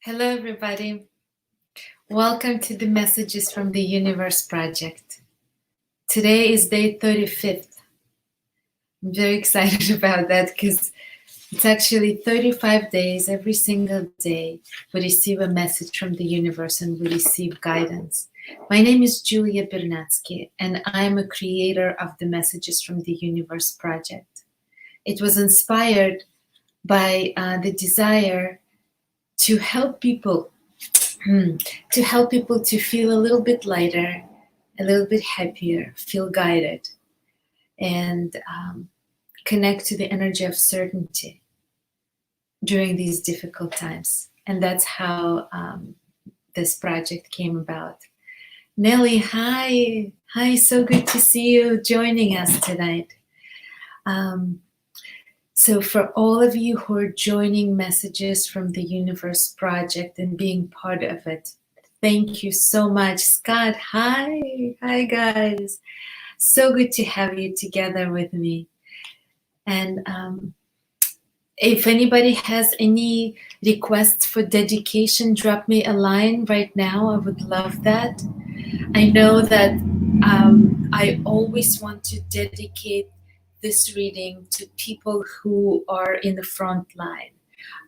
Hello, everybody. Welcome to the Messages from the Universe project. Today is day 35th. I'm very excited about that because it's actually 35 days. Every single day, we receive a message from the universe and we receive guidance. My name is Julia Bernadsky, and I'm a creator of the Messages from the Universe project. It was inspired by the desire to help people to feel a little bit lighter, a little bit happier, feel guided, and connect to the energy of certainty during these difficult times. And that's how this project came about. Nelly, hi. Hi, so good to see you joining us tonight. So for all of you who are joining Messages from the Universe project and being part of it, thank you so much. Scott, hi. Hi, guys. So good to have you together with me. And if anybody has any requests for dedication, drop me a line right now. I would love that. I know that I always want to dedicate this reading to people who are in the front line,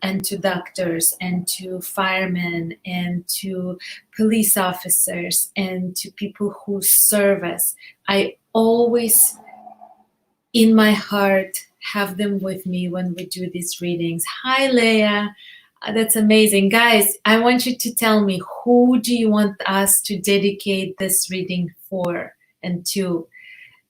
and to doctors, and to firemen, and to police officers, and to people who serve us. I always, in my heart, have them with me when we do these readings. Hi, Leah. That's amazing. Guys, I want you to tell me, who do you want us to dedicate this reading for and to?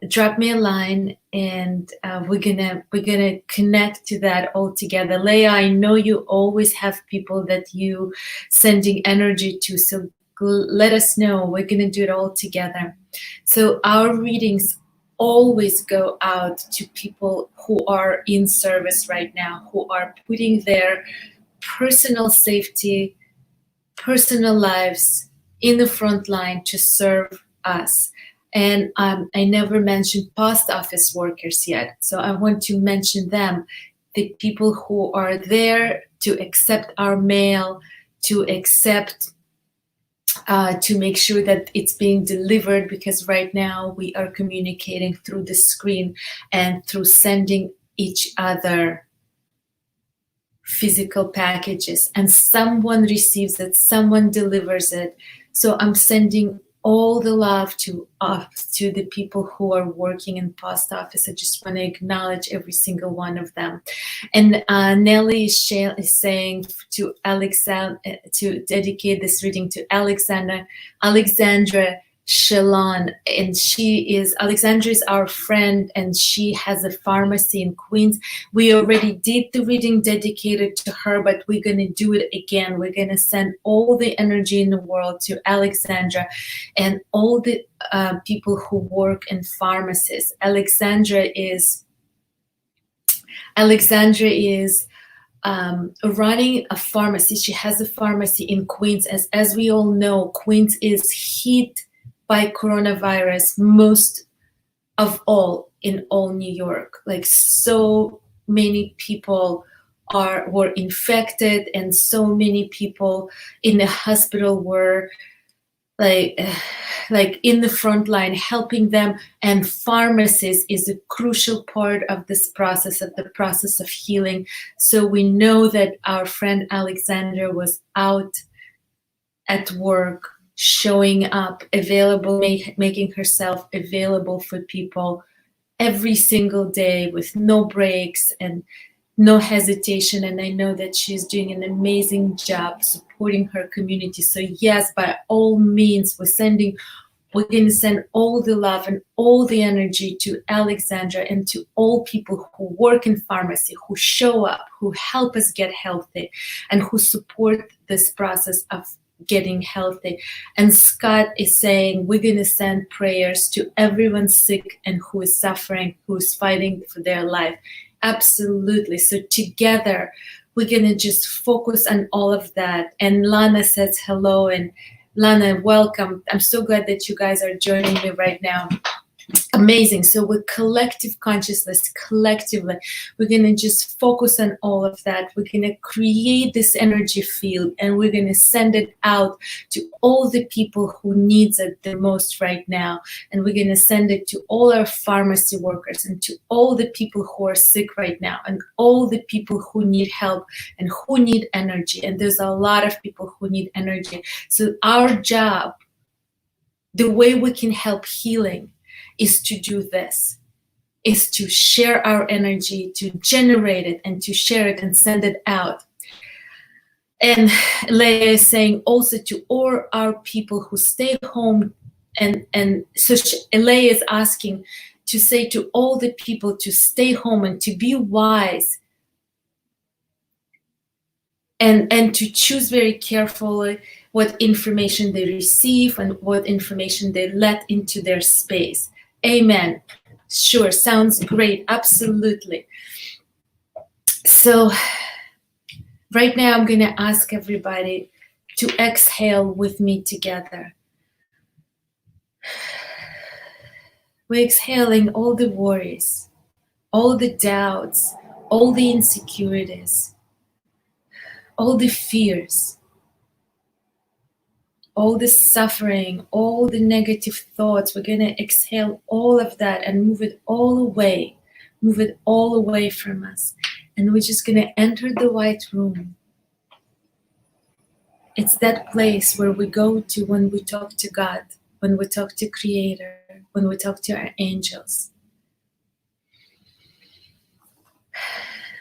Drop me a line, and we're gonna connect to that all together. Leah, I know you always have people that you sending energy to, so let us know. We're gonna do it all together. So our readings always go out to people who are in service right now, who are putting their personal safety, personal lives in the front line to serve us. And I never mentioned post office workers yet, so I want to mention them, the people who are there to accept our mail, to accept, to make sure that it's being delivered, because right now we are communicating through the screen and through sending each other physical packages, and someone receives it, someone delivers it. So I'm sending all the love to the people who are working in post office. I just want to acknowledge every single one of them. And Nelly is saying to to dedicate this reading to Alexandra Shalon, and Alexandra is our friend, and she has a pharmacy in Queens. We already did the reading dedicated to her, but we're going to do it again. We're going to send all the energy in the world to Alexandra and all the people who work in pharmacies. Alexandra is running a pharmacy. She has a pharmacy in Queens. As we all know, Queens is hit by coronavirus most of all in all New York. Like, so many people were infected, and so many people in the hospital were like in the front line helping them. And pharmacies is a crucial part of this process, of the process of healing. So we know that our friend Alexandra was out at work, showing up, available, making herself available for people every single day with no breaks and no hesitation. And I know that she's doing an amazing job supporting her community. So yes, by all means, we're going to send all the love and all the energy to Alexandra and to all people who work in pharmacy, who show up, who help us get healthy, and who support this process of getting healthy. And Scott is saying we're going to send prayers to everyone sick and who is suffering, who is fighting for their life. Absolutely. So together we're going to just focus on all of that. And Lana says hello, and Lana, welcome. I'm so glad that you guys are joining me right now. Amazing. So with collective consciousness, collectively, we're going to just focus on all of that. We're going to create this energy field, and we're going to send it out to all the people who needs it the most right now. And we're going to send it to all our pharmacy workers, and to all the people who are sick right now, and all the people who need help and who need energy. And there's a lot of people who need energy. So our job, the way we can help healing, is to do this, is to share our energy, to generate it and to share it and send it out. And Leah is saying also to all our people who stay home, and so Leah is asking to say to all the people to stay home and to be wise, and to choose very carefully what information they receive and what information they let into their space. Amen. Sure, sounds great. Absolutely. So right now I'm going to ask everybody to exhale with me together. We're exhaling all the worries, all the doubts, all the insecurities, all the fears, all the suffering, all the negative thoughts. We're going to exhale all of that and move it all away. Move it all away from us. And we're just going to enter the white room. It's that place where we go to when we talk to God, when we talk to Creator, when we talk to our angels.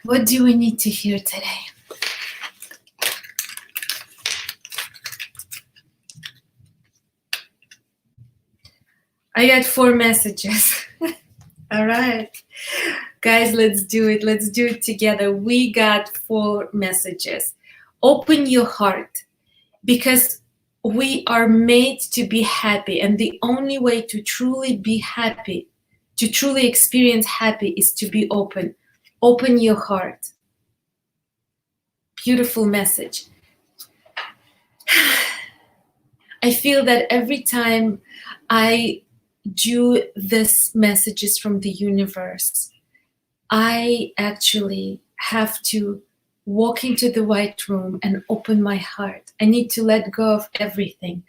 What do we need to hear today? I got 4 messages. All right. Guys, let's do it. Let's do it together. We got 4 messages. Open your heart, because we are made to be happy. And the only way to truly be happy, to truly experience happy, is to be open. Open your heart. Beautiful message. I feel that every time I do this messages from the universe, I actually have to walk into the white room and open my heart. I need to let go of everything.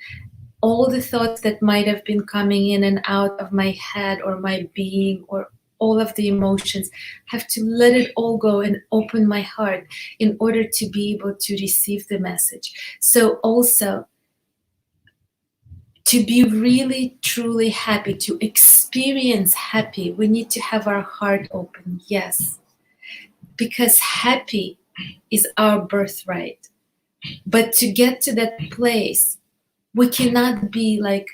All the thoughts that might have been coming in and out of my head or my being, or all of the emotions, have to let it all go and open my heart in order to be able to receive the message. So also, to be really, truly happy, to experience happy, we need to have our heart open, yes. Because happy is our birthright. But to get to that place, we cannot be like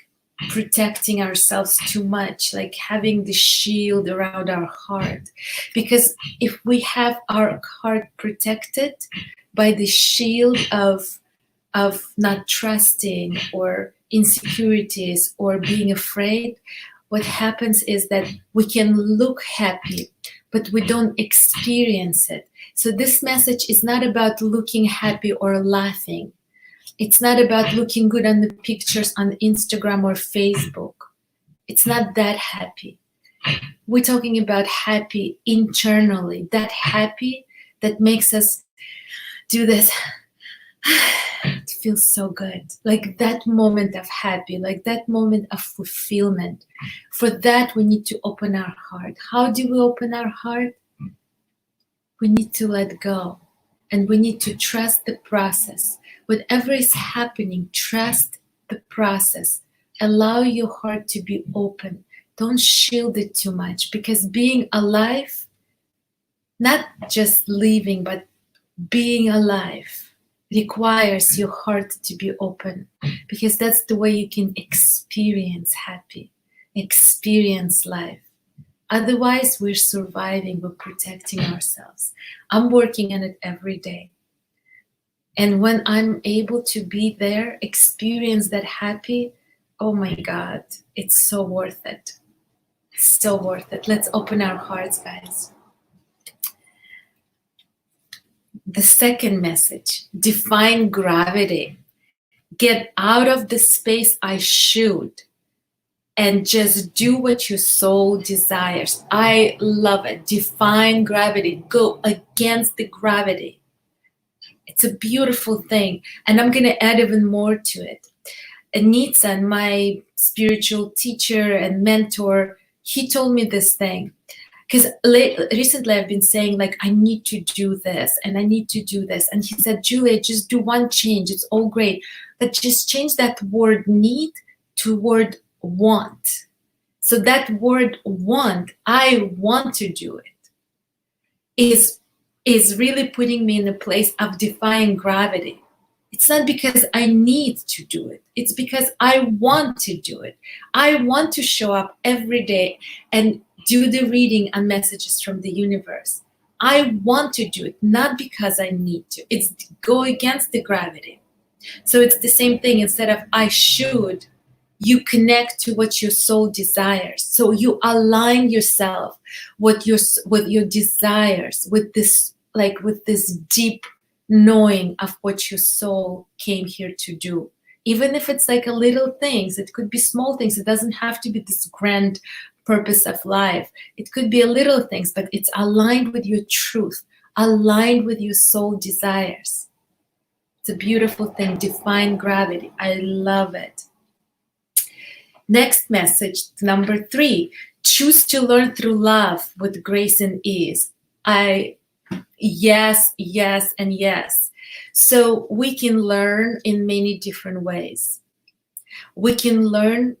protecting ourselves too much, like having the shield around our heart. Because if we have our heart protected by the shield of not trusting or insecurities or being afraid, what happens is that we can look happy, but we don't experience it. So this message is not about looking happy or laughing. It's not about looking good on the pictures on Instagram or Facebook. It's not that happy. We're talking about happy internally, that happy that makes us do this. It feels so good. Like that moment of happy, like that moment of fulfillment. For that, we need to open our heart. How do we open our heart? We need to let go, and we need to trust the process. Whatever is happening, trust the process. Allow your heart to be open. Don't shield it too much, because being alive, not just living, but being alive, requires your heart to be open, because that's the way you can experience happy, experience life. Otherwise, we're surviving, we're protecting ourselves. I'm working on it every day. And when I'm able to be there, experience that happy, oh my God, it's so worth it. It's so worth it. Let's open our hearts, guys. The second message, define gravity. Get out of the space I should. and just do what your soul desires. I love it. Define gravity. Go against the gravity. It's a beautiful thing. And I'm going to add even more to it. Anitza, my spiritual teacher and mentor, he told me this thing. Because recently I've been saying, like, I need to do this and I need to do this. And he said, Julia, just do one change. It's all great. But just change that word need to word want. So that word want, I want to do it, is really putting me in a place of defying gravity. It's not because I need to do it. It's because I want to do it. I want to show up every day and do the reading on messages from the universe. I want to do it, not because I need to. It's go against the gravity. So it's the same thing. Instead of I should, you connect to what your soul desires. So you align yourself with your desires, with this deep knowing of what your soul came here to do. Even if it's like a little things, it could be small things. It doesn't have to be this grand purpose of life. It could be a little things, but it's aligned with your truth, aligned with your soul desires. It's a beautiful thing. Define gravity. I love it. Next message, number 3, choose to learn through love with grace and ease. Yes, yes, and yes. So we can learn in many different ways. We can learn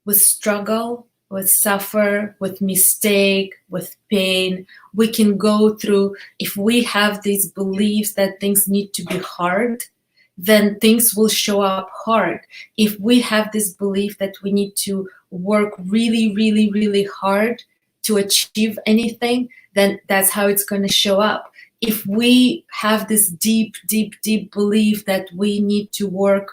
with struggle, with suffer, with mistake, with pain. We can go through, if we have these beliefs that things need to be hard, then things will show up hard. If we have this belief that we need to work really, really, really hard to achieve anything, then that's how it's going to show up. If we have this deep, deep, deep belief that we need to work,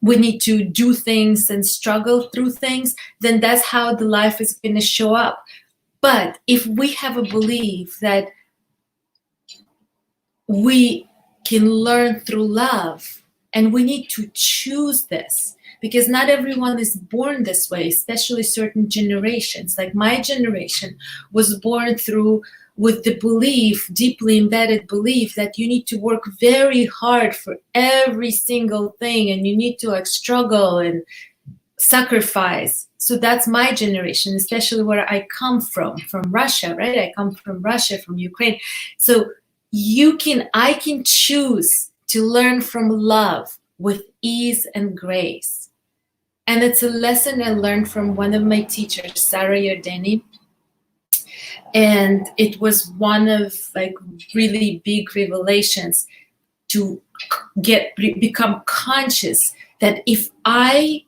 we need to do things and struggle through things, then that's how the life is going to show up. But if we have a belief that we can learn through love, and we need to choose this, because not everyone is born this way, especially certain generations. Like my generation was born through with the belief, deeply embedded belief, that you need to work very hard for every single thing, and you need to like struggle and sacrifice. So that's my generation, especially where I come from Russia, right? I come from Russia, from Ukraine. So I can choose to learn from love with ease and grace. And it's a lesson I learned from one of my teachers, Sarah Yardeni. And it was one of like really big revelations to become conscious that if I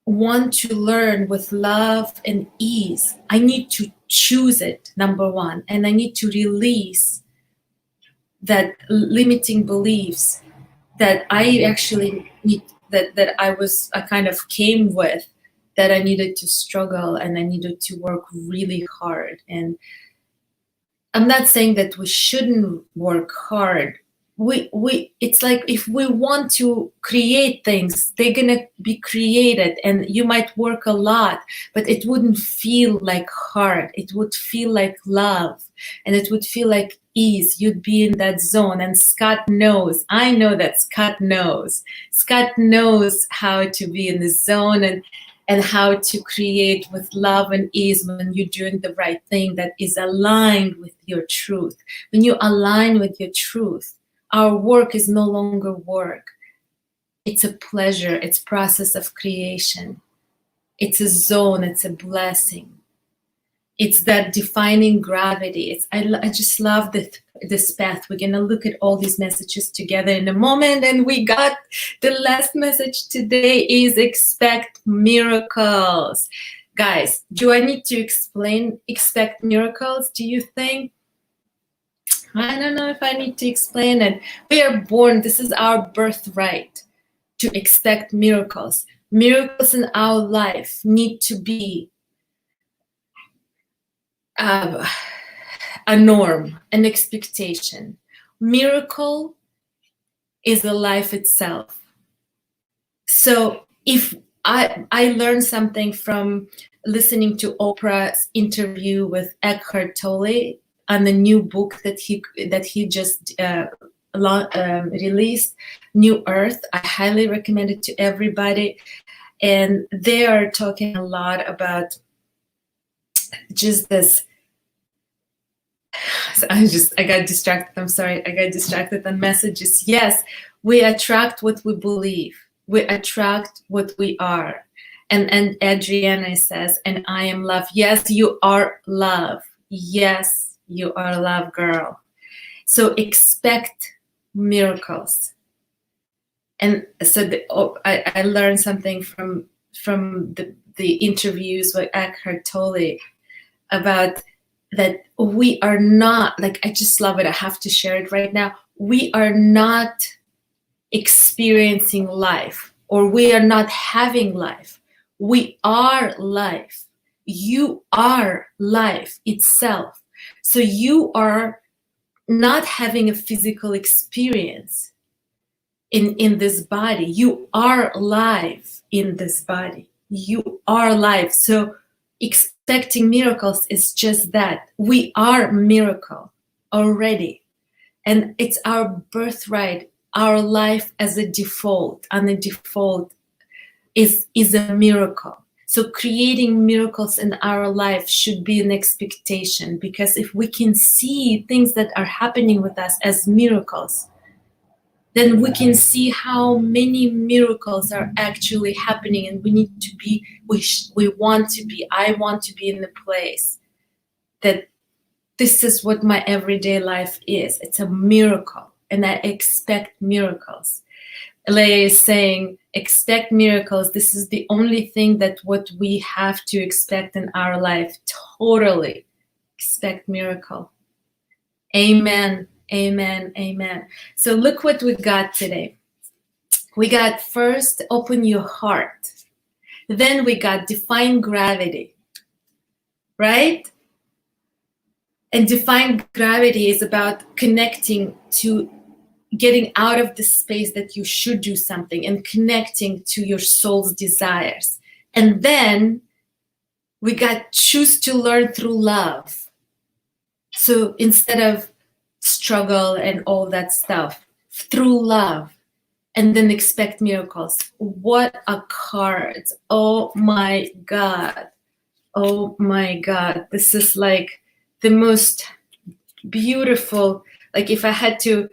want to learn with love and ease, I need to choose it, number one, and I need to release that limiting beliefs that I actually need, that I kind of came with, that I needed to struggle and I needed to work really hard. And I'm not saying that we shouldn't work hard. It's like if we want to create things, they're gonna be created, and you might work a lot, but it wouldn't feel like hard. It would feel like love, and it would feel like ease. You'd be in that zone. And Scott knows, I know that Scott knows. Scott knows how to be in the zone and how to create with love and ease when you're doing the right thing that is aligned with your truth. When you align with your truth, our work is no longer work. It's a pleasure. It's process of creation. It's a zone. It's a blessing. It's that defining gravity. I just love this path. We're going to look at all these messages together in a moment. And we got the last message today is expect miracles. Guys, do I need to explain expect miracles? Do you think? I don't know if I need to explain it. We are born, this is our birthright, to expect miracles. Miracles in our life need to be a norm, an expectation. Miracle is the life itself. So if I learned something from listening to Oprah's interview with Eckhart Tolle on the new book that he just released, New Earth. I highly recommend it to everybody. And they are talking a lot about just this. I got distracted. I'm sorry. I got distracted on messages. Yes, we attract what we believe. We attract what we are. And Adriana says, and I am love. Yes, you are love. Yes, you are love, girl. So expect miracles. And so I learned something from the interviews with Eckhart Tolle about that we are not, like, I just love it. I have to share it right now. We are not experiencing life, or we are not having life. We are life. You are life itself. So you are not having a physical experience in this body. You are alive in this body. You are alive. So expecting miracles is just that. We are miracle already. And it's our birthright. Our life as a default, and the default is a miracle. So creating miracles in our life should be an expectation, because if we can see things that are happening with us as miracles, then we can see how many miracles are actually happening, and we need to be, we want to be, I want to be in the place that this is what my everyday life is. It's a miracle, and I expect miracles. Leia is saying, expect miracles. This is the only thing that what we have to expect in our life. Totally expect miracle. Amen. Amen. Amen. So look what we got today. We got first, open your heart. Then we got define gravity, right? And define gravity is about connecting to getting out of the space that you should do something and connecting to your soul's desires. And then we got choose to learn through love. So instead of struggle and all that stuff, through love, and then expect miracles. What a card. Oh my God. Oh my God. This is like the most beautiful, like if I had to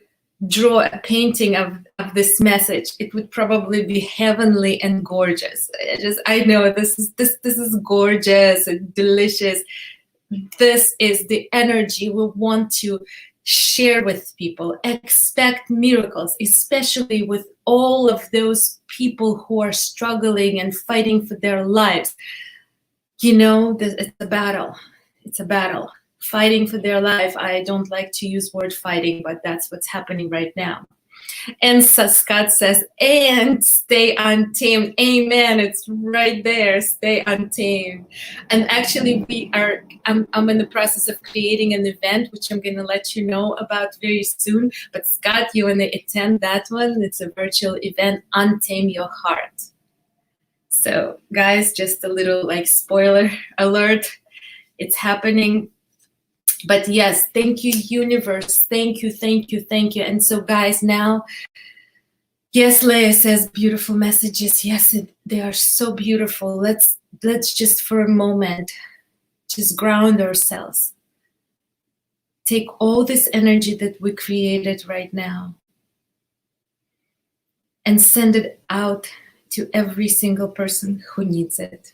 draw a painting of this message, it would probably be heavenly and gorgeous. I know this is gorgeous and delicious. This is the energy we want to share with people. Expect miracles, especially with all of those people who are struggling and fighting for their lives. You know, it's a battle. It's a battle. Fighting for their life. I don't like to use word fighting, but that's what's happening right now. And Scott says, and stay untamed. Amen. It's right there. Stay untamed. And actually, I'm in the process of creating an event, which I'm going to let you know about very soon. But Scott, you want to attend that one? It's a virtual event, Untame Your Heart. So guys, just a little like spoiler alert. It's happening. But yes, thank you, universe. Thank you, thank you, thank you. And so guys, now, yes, Leia says beautiful messages. Yes, they are so beautiful. Let's just for a moment, just ground ourselves. Take all this energy that we created right now and send it out to every single person who needs it.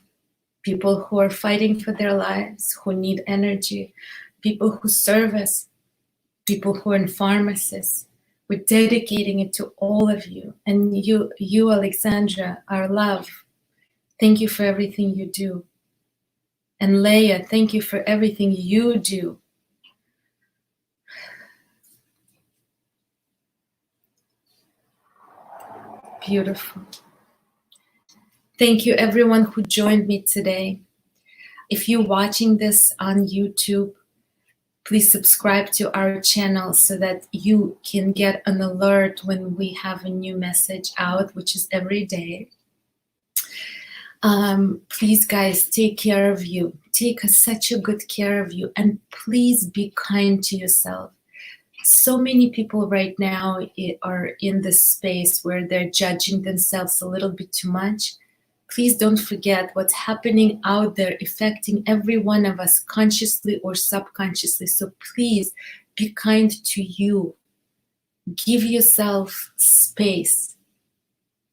People who are fighting for their lives, who need energy, people who serve us, people who are in pharmacies. We're dedicating it to all of you. And you, Alexandra, our love, thank you for everything you do. And Leia, thank you for everything you do. Beautiful. Thank you, everyone who joined me today. If you're watching this on YouTube, please subscribe to our channel so that you can get an alert when we have a new message out, which is every day. Please, guys, take care of you. Take such a good care of you. And please be kind to yourself. So many people right now are in this space where they're judging themselves a little bit too much. Please don't forget what's happening out there affecting every one of us consciously or subconsciously. So please be kind to you. Give yourself space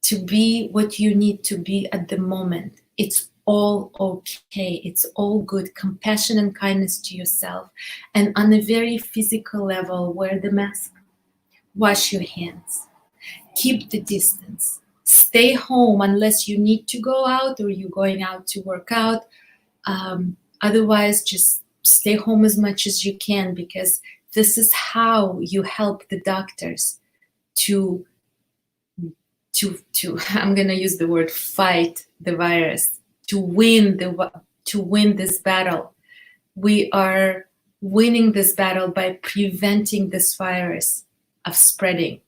to be what you need to be at the moment. It's all okay. It's all good. Compassion and kindness to yourself. And on a very physical level, wear the mask. Wash your hands. Keep the distance. Stay home unless you need to go out or you're going out to work out. Otherwise, just stay home as much as you can, because this is how you help the doctors to I'm gonna use the word fight the virus, to win this battle. We are winning this battle by preventing this virus of spreading.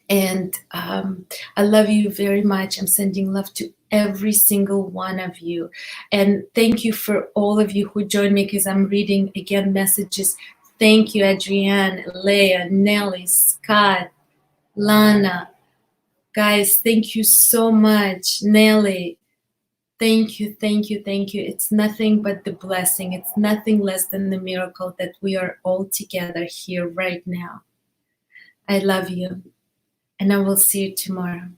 And I love you very much. I'm sending love to every single one of you. And thank you for all of you who joined me, because I'm reading again messages. Thank you, Adrienne, Leah, Nelly, Scott, Lana. Guys, thank you so much. Nelly, thank you, thank you, thank you. It's nothing but the blessing. It's nothing less than the miracle that we are all together here right now. I love you, and I will see you tomorrow.